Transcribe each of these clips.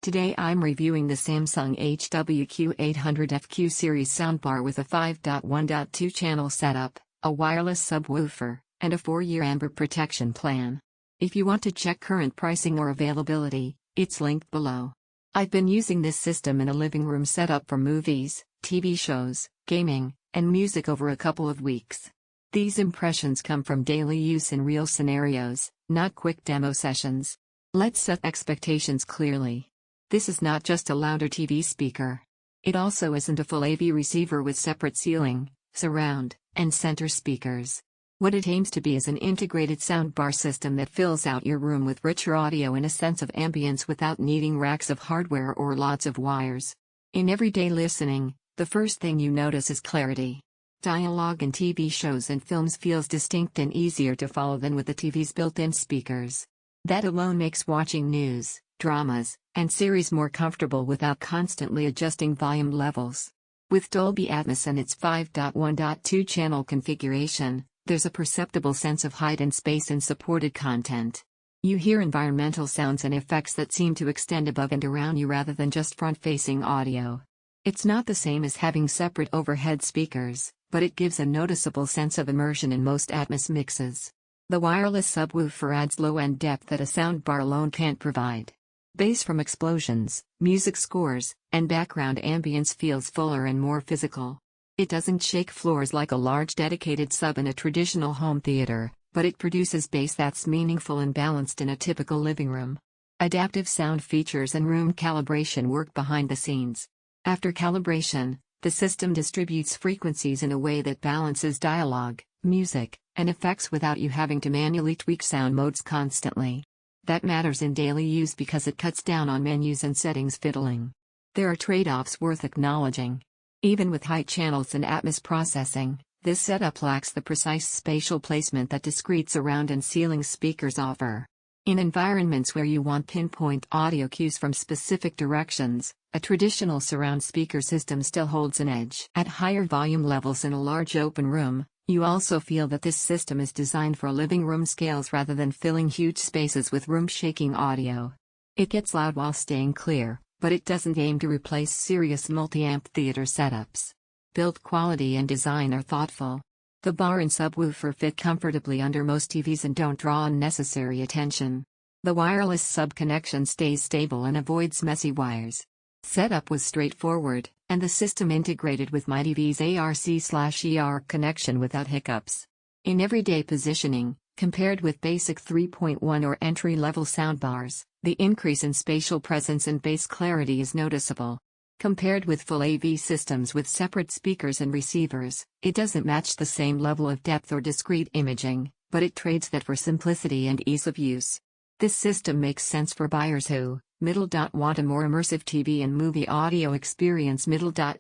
Today I'm reviewing the Samsung HW-Q800F Q Series soundbar with a 5.1.2 channel setup, a wireless subwoofer, and a 4-year amber protection plan. If you want to check current pricing or availability, it's linked below. I've been using this system in a living room setup for movies, TV shows, gaming, and music over a couple of weeks. These impressions come from daily use in real scenarios, not quick demo sessions. Let's set expectations clearly. This is not just a louder TV speaker. It also isn't a full AV receiver with separate ceiling, surround, and center speakers. What it aims to be is an integrated soundbar system that fills out your room with richer audio and a sense of ambience without needing racks of hardware or lots of wires. In everyday listening, the first thing you notice is clarity. Dialogue in TV shows and films feels distinct and easier to follow than with the TV's built-in speakers. That alone makes watching news, dramas, and series more comfortable without constantly adjusting volume levels. With Dolby Atmos and its 5.1.2 channel configuration, there's a perceptible sense of height and space in supported content. You hear environmental sounds and effects that seem to extend above and around you rather than just front-facing audio. It's not the same as having separate overhead speakers, but it gives a noticeable sense of immersion in most Atmos mixes. The wireless subwoofer adds low-end depth that a soundbar alone can't provide. Bass from explosions, music scores, and background ambience feels fuller and more physical. It doesn't shake floors like a large dedicated sub in a traditional home theater, but it produces bass that's meaningful and balanced in a typical living room. Adaptive sound features and room calibration work behind the scenes. After calibration, the system distributes frequencies in a way that balances dialogue, music, and effects without you having to manually tweak sound modes constantly. That matters in daily use because it cuts down on menus and settings fiddling. There are trade-offs worth acknowledging. Even with high channels and Atmos processing, this setup lacks the precise spatial placement that discrete surround and ceiling speakers offer. In environments where you want pinpoint audio cues from specific directions, a traditional surround speaker system still holds an edge. At higher volume levels in a large open room, you also feel that this system is designed for living room scales rather than filling huge spaces with room-shaking audio. It gets loud while staying clear, but it doesn't aim to replace serious multi-amp theater setups. Build quality and design are thoughtful. The bar and subwoofer fit comfortably under most TVs and don't draw unnecessary attention. The wireless sub connection stays stable and avoids messy wires. Setup was straightforward, and the system integrated with MyTV's ARC/ER connection without hiccups. In everyday positioning, compared with basic 3.1 or entry-level soundbars, the increase in spatial presence and bass clarity is noticeable. Compared with full AV systems with separate speakers and receivers, it doesn't match the same level of depth or discrete imaging, but it trades that for simplicity and ease of use. This system makes sense for buyers who want a more immersive TV and movie audio experience.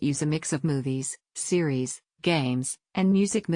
Use a mix of movies, series, games, and music.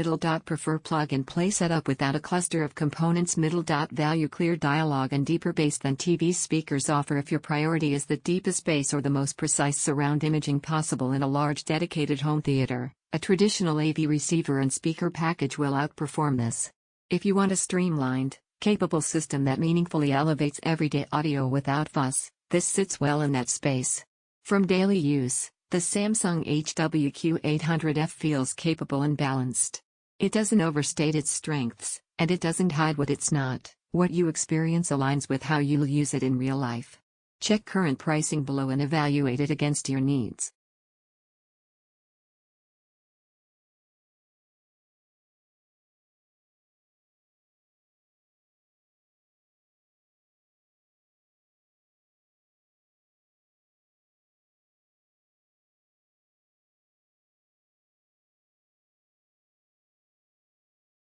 Prefer plug-and-play setup without a cluster of components. Value clear dialogue and deeper bass than TV speakers offer if your priority is the deepest bass or the most precise surround imaging possible in a large dedicated home theater. A traditional AV receiver and speaker package will outperform this. If you want a streamlined, capable system that meaningfully elevates everyday audio without fuss, this sits well in that space. From daily use, the Samsung HW-Q800F feels capable and balanced. It doesn't overstate its strengths, and it doesn't hide what it's not. What you experience aligns with how you'll use it in real life. Check current pricing below and evaluate it against your needs.